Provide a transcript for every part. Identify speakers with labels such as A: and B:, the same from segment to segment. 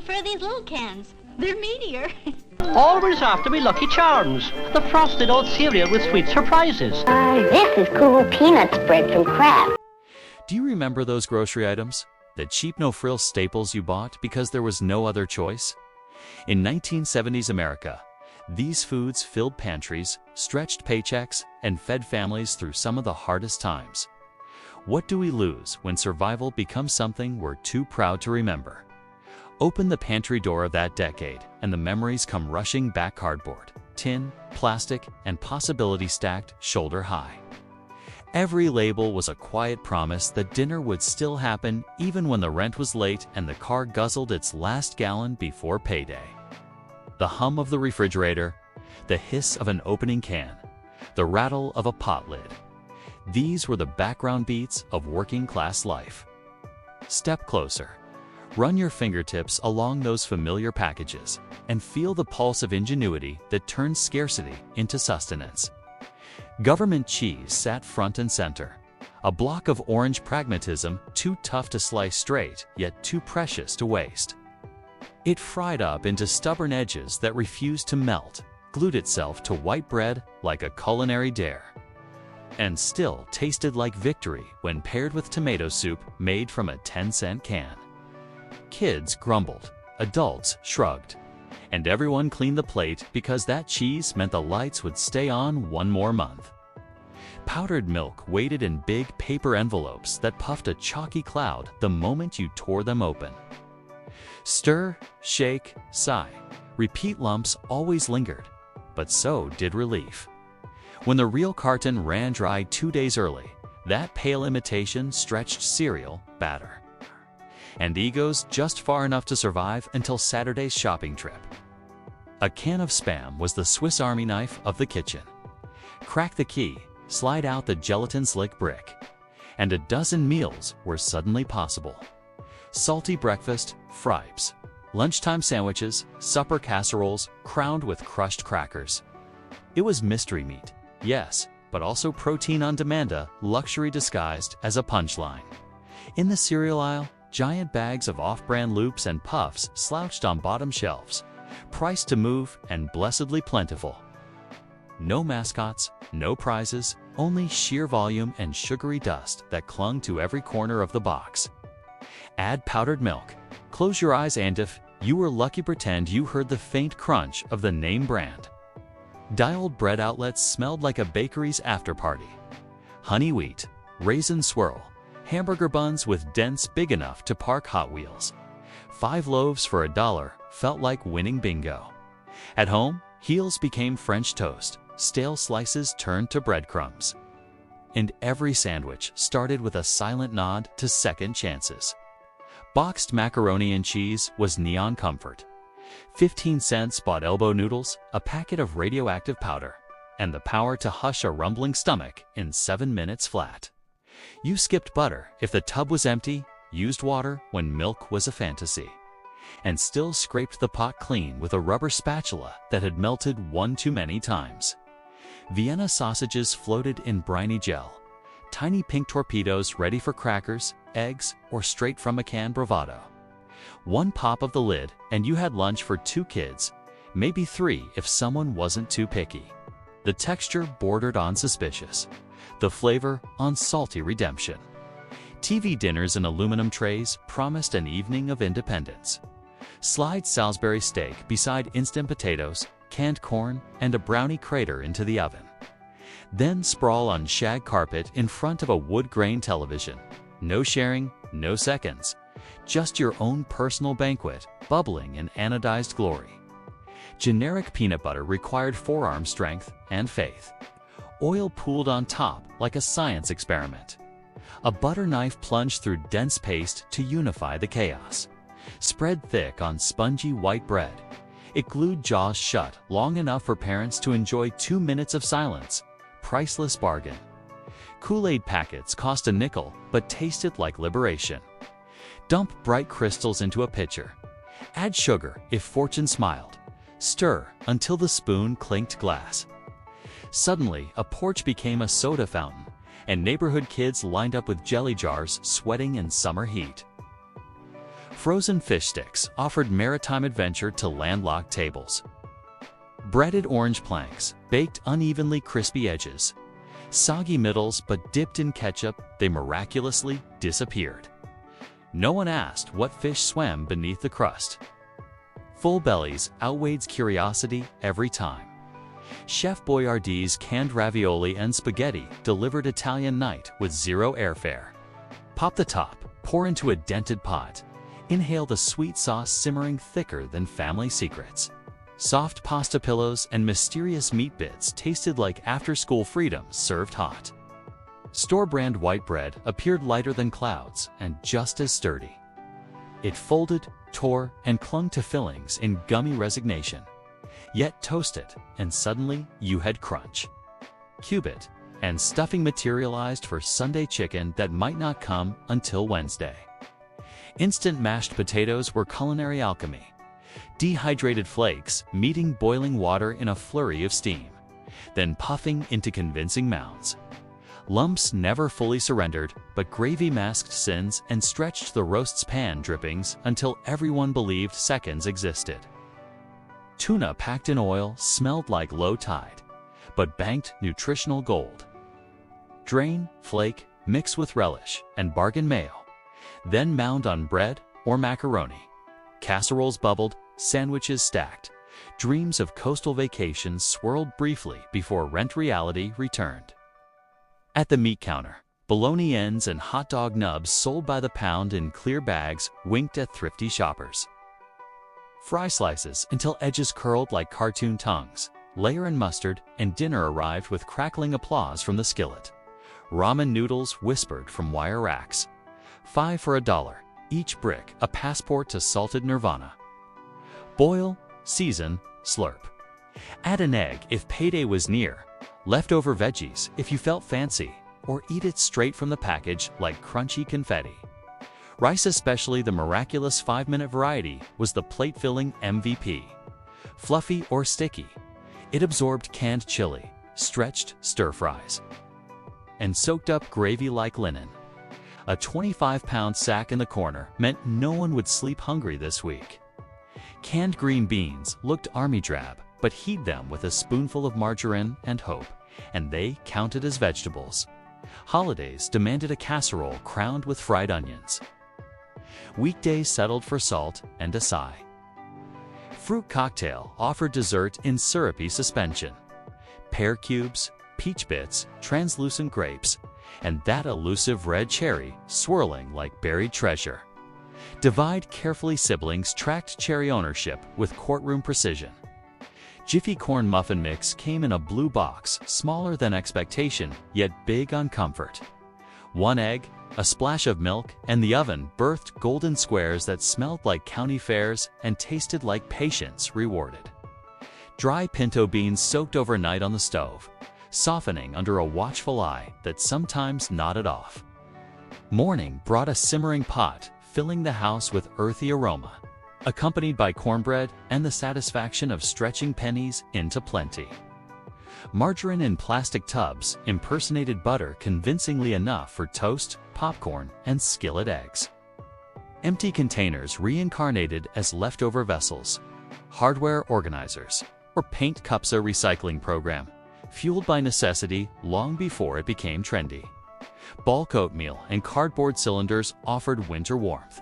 A: prefer these little cans. They're meatier.
B: Always after me Lucky Charms, the frosted oat cereal with sweet surprises.
C: This is cool peanut spread from Kraft.
D: Do you remember those grocery items? The cheap no-frills staples you bought because there was no other choice? In 1970s America, these foods filled pantries, stretched paychecks, and fed families through some of the hardest times. What do we lose when survival becomes something we're too proud to remember? Open the pantry door of that decade, and the memories come rushing back. Cardboard, tin, plastic, and possibility stacked shoulder high. Every label was a quiet promise that dinner would still happen even when the rent was late and the car guzzled its last gallon before payday. The hum of the refrigerator, the hiss of an opening can, the rattle of a pot lid. These were the background beats of working-class life. Step closer. Run your fingertips along those familiar packages and feel the pulse of ingenuity that turns scarcity into sustenance. Government cheese sat front and center, a block of orange pragmatism too tough to slice straight, yet too precious to waste. It fried up into stubborn edges that refused to melt, glued itself to white bread like a culinary dare, and still tasted like victory when paired with tomato soup made from a 10-cent can. Kids grumbled, adults shrugged, and everyone cleaned the plate because that cheese meant the lights would stay on one more month. Powdered milk waited in big paper envelopes that puffed a chalky cloud the moment you tore them open. Stir, shake, sigh. Repeat lumps always lingered, but so did relief. When the real carton ran dry 2 days early, that pale imitation stretched cereal batter. And egos just far enough to survive until Saturday's shopping trip. A can of Spam was the Swiss Army knife of the kitchen. Crack the key, slide out the gelatin slick brick, and a dozen meals were suddenly possible. Salty breakfast, fripes, lunchtime sandwiches, supper casseroles crowned with crushed crackers. It was mystery meat, yes, but also protein on demand, a luxury disguised as a punchline. In the cereal aisle, giant bags of off-brand loops and puffs slouched on bottom shelves, priced to move and blessedly plentiful. No mascots, no prizes, only sheer volume and sugary dust that clung to every corner of the box. Add powdered milk, close your eyes, and if you were lucky, pretend you heard the faint crunch of the name brand. Dialed bread outlets smelled like a bakery's after-party. Honey wheat, raisin swirl, hamburger buns with dents big enough to park Hot Wheels. 5 loaves for $1 felt like winning bingo. At home, heels became French toast, stale slices turned to breadcrumbs. And every sandwich started with a silent nod to second chances. Boxed macaroni and cheese was neon comfort. 15 cents bought elbow noodles, a packet of radioactive powder, and the power to hush a rumbling stomach in 7 minutes flat. You skipped butter if the tub was empty, used water when milk was a fantasy, and still scraped the pot clean with a rubber spatula that had melted one too many times. Vienna sausages floated in briny gel, tiny pink torpedoes ready for crackers, eggs, or straight from a can bravado. One pop of the lid and you had lunch for 2 kids, maybe 3 if someone wasn't too picky. The texture bordered on suspicious, the flavor on salty redemption. TV dinners in aluminum trays promised an evening of independence. Slide Salisbury steak beside instant potatoes, canned corn, and a brownie crater into the oven. Then sprawl on shag carpet in front of a wood-grain television. No sharing, no seconds. Just your own personal banquet, bubbling in anodized glory. Generic peanut butter required forearm strength and faith. Oil pooled on top like a science experiment. A butter knife plunged through dense paste to unify the chaos. Spread thick on spongy white bread. It glued jaws shut long enough for parents to enjoy 2 minutes of silence. Priceless bargain. Kool-Aid packets cost a nickel but tasted like liberation. Dump bright crystals into a pitcher. Add sugar if fortune smiled. Stir until the spoon clinked glass. Suddenly, a porch became a soda fountain, and neighborhood kids lined up with jelly jars sweating in summer heat. Frozen fish sticks offered maritime adventure to landlocked tables. Breaded orange planks baked unevenly crispy edges. Soggy middles, but dipped in ketchup, they miraculously disappeared. No one asked what fish swam beneath the crust. Full bellies outweighed curiosity every time. Chef Boyardee's canned ravioli and spaghetti delivered Italian night with zero airfare. Pop the top, pour into a dented pot. Inhale the sweet sauce simmering thicker than family secrets. Soft pasta pillows and mysterious meat bits tasted like after-school freedoms served hot. Store-brand white bread appeared lighter than clouds and just as sturdy. It folded, tore, and clung to fillings in gummy resignation. Yet toast it, and suddenly you had crunch. Cube it, and stuffing materialized for Sunday chicken that might not come until Wednesday. Instant mashed potatoes were culinary alchemy. Dehydrated flakes meeting boiling water in a flurry of steam, then puffing into convincing mounds. Lumps never fully surrendered, but gravy masked sins and stretched the roast's pan drippings until everyone believed seconds existed. Tuna packed in oil smelled like low tide, but banked nutritional gold. Drain, flake, mix with relish, and bargain mayo. Then mound on bread or macaroni. Casseroles bubbled, sandwiches stacked. Dreams of coastal vacations swirled briefly before rent reality returned. At the meat counter, bologna ends and hot dog nubs sold by the pound in clear bags winked at thrifty shoppers. Fry slices until edges curled like cartoon tongues. Layer in mustard, and dinner arrived with crackling applause from the skillet. Ramen noodles whispered from wire racks. 5 for $1, each brick a passport to salted nirvana. Boil, season, slurp. Add an egg if payday was near. Leftover veggies if you felt fancy, or eat it straight from the package like crunchy confetti. Rice, especially the miraculous 5-minute variety, was the plate-filling MVP. Fluffy or sticky, it absorbed canned chili, stretched stir-fries, and soaked up gravy like linen. A 25-pound sack in the corner meant no one would sleep hungry this week. Canned green beans looked army drab, but heat them with a spoonful of margarine and hope, and they counted as vegetables. Holidays demanded a casserole crowned with fried onions. Weekdays settled for salt and a sigh. Fruit cocktail offered dessert in syrupy suspension. Pear cubes, peach bits, translucent grapes, and that elusive red cherry swirling like buried treasure. Divide carefully siblings tracked cherry ownership with courtroom precision. Jiffy corn muffin mix came in a blue box, smaller than expectation, yet big on comfort. 1 egg, a splash of milk, and the oven birthed golden squares that smelled like county fairs and tasted like patience rewarded. Dry pinto beans soaked overnight on the stove, softening under a watchful eye that sometimes nodded off. Morning brought a simmering pot, filling the house with earthy aroma, accompanied by cornbread and the satisfaction of stretching pennies into plenty. Margarine in plastic tubs impersonated butter convincingly enough for toast, popcorn, and skillet eggs. Empty containers reincarnated as leftover vessels, hardware organizers, or paint cups, a recycling program, fueled by necessity long before it became trendy. Bulk oatmeal and cardboard cylinders offered winter warmth.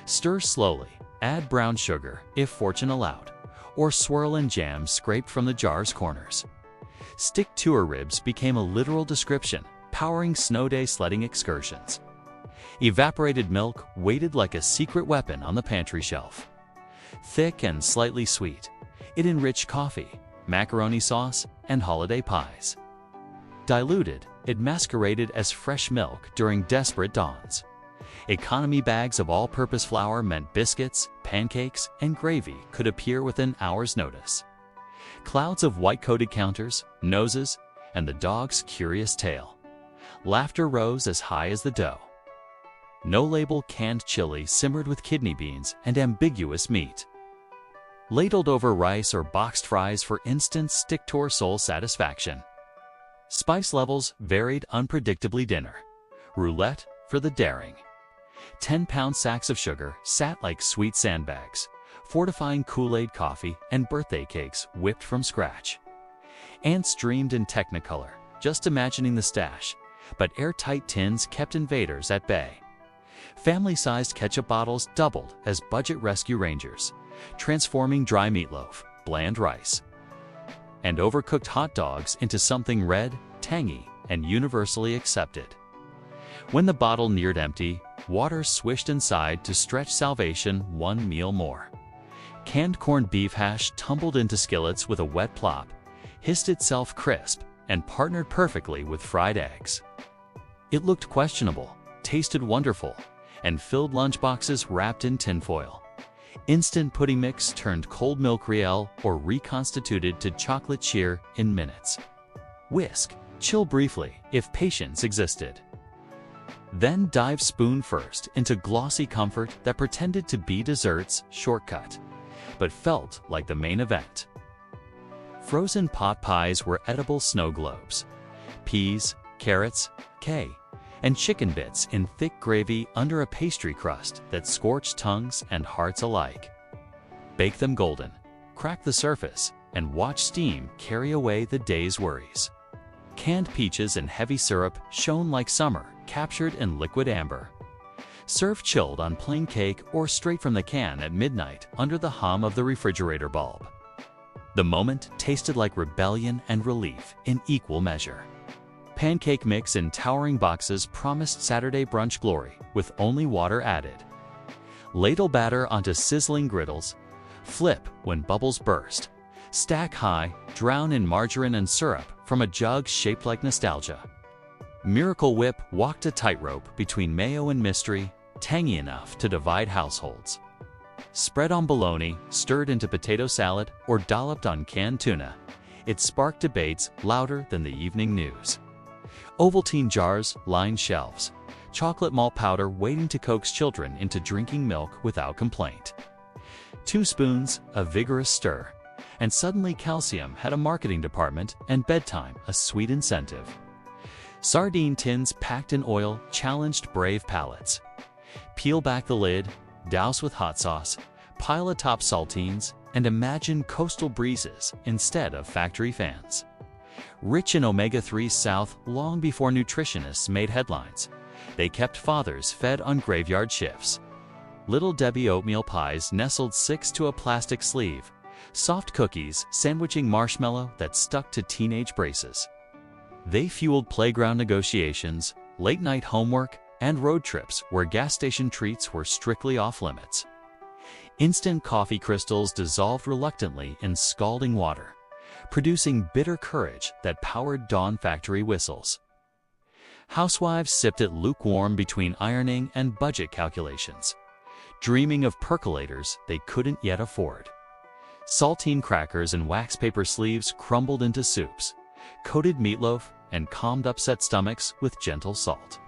D: Stir slowly, add brown sugar if fortune allowed, or swirl in jam scraped from the jar's corners. Stick tour ribs became a literal description, powering snow day sledding excursions. Evaporated milk waited like a secret weapon on the pantry shelf. Thick and slightly sweet, it enriched coffee, macaroni sauce, and holiday pies. Diluted, it masqueraded as fresh milk during desperate dawns. Economy bags of all-purpose flour meant biscuits, pancakes, and gravy could appear within an hour's notice. Clouds of white-coated counters, noses, and the dog's curious tail. Laughter rose as high as the dough. No-label canned chili simmered with kidney beans and ambiguous meat. Ladled over rice or boxed fries for instant stick-to-soul satisfaction. Spice levels varied unpredictably dinner. Roulette for the daring. 10-pound sacks of sugar sat like sweet sandbags, fortifying Kool-Aid coffee and birthday cakes whipped from scratch. Ants dreamed in Technicolor, just imagining the stash, but airtight tins kept invaders at bay. Family-sized ketchup bottles doubled as budget rescue rangers, transforming dry meatloaf, bland rice, and overcooked hot dogs into something red, tangy, and universally accepted. When the bottle neared empty, water swished inside to stretch salvation one meal more. Canned corned beef hash tumbled into skillets with a wet plop, hissed itself crisp, and partnered perfectly with fried eggs. It looked questionable, tasted wonderful, and filled lunchboxes wrapped in tinfoil. Instant pudding mix turned cold milk Riel or reconstituted to chocolate cheer in minutes. Whisk, chill briefly if patience existed. Then dive spoon first into glossy comfort that pretended to be dessert's shortcut, but felt like the main event. Frozen pot pies were edible snow globes. Peas, carrots, kale, and chicken bits in thick gravy under a pastry crust that scorched tongues and hearts alike. Bake them golden, crack the surface, and watch steam carry away the day's worries. Canned peaches and heavy syrup shone like summer, captured in liquid amber. Serve chilled on plain cake or straight from the can at midnight under the hum of the refrigerator bulb. The moment tasted like rebellion and relief in equal measure. Pancake mix in towering boxes promised Saturday brunch glory with only water added. Ladle batter onto sizzling griddles, flip when bubbles burst, stack high, drown in margarine and syrup from a jug shaped like nostalgia. Miracle Whip walked a tightrope between mayo and mystery, tangy enough to divide households. Spread on bologna, stirred into potato salad, or dolloped on canned tuna, it sparked debates louder than the evening news. Ovaltine jars lined shelves, chocolate malt powder waiting to coax children into drinking milk without complaint. 2 spoons, a vigorous stir, and suddenly calcium had a marketing department and bedtime a sweet incentive. Sardine tins packed in oil challenged brave palates. Peel back the lid, douse with hot sauce, pile atop saltines, and imagine coastal breezes instead of factory fans. Rich in omega-3 South long before nutritionists made headlines, they kept fathers fed on graveyard shifts. Little Debbie oatmeal pies nestled 6 to a plastic sleeve, soft cookies sandwiching marshmallow that stuck to teenage braces. They fueled playground negotiations, late-night homework, and road trips where gas station treats were strictly off-limits. Instant coffee crystals dissolved reluctantly in scalding water, producing bitter courage that powered dawn factory whistles. Housewives sipped it lukewarm between ironing and budget calculations, dreaming of percolators they couldn't yet afford. Saltine crackers and wax paper sleeves crumbled into soups, coated meatloaf, and calmed upset stomachs with gentle salt.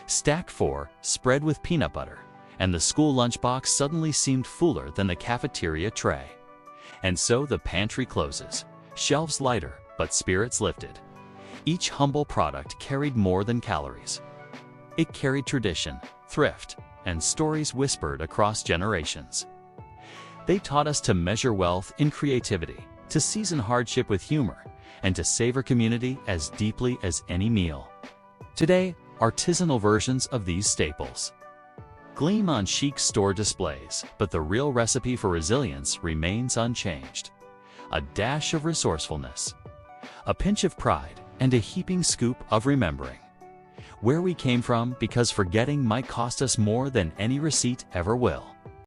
D: Stack 4 spread with peanut butter, and the school lunchbox suddenly seemed fuller than the cafeteria tray. And so the pantry closes, shelves lighter but spirits lifted. Each humble product carried more than calories. It carried tradition, thrift, and stories whispered across generations. They taught us to measure wealth in creativity, to season hardship with humor, and to savor community as deeply as any meal. Today, artisanal versions of these staples gleam on chic store displays, but the real recipe for resilience remains unchanged. A dash of resourcefulness, a pinch of pride, and a heaping scoop of remembering where we came from, because forgetting might cost us more than any receipt ever will.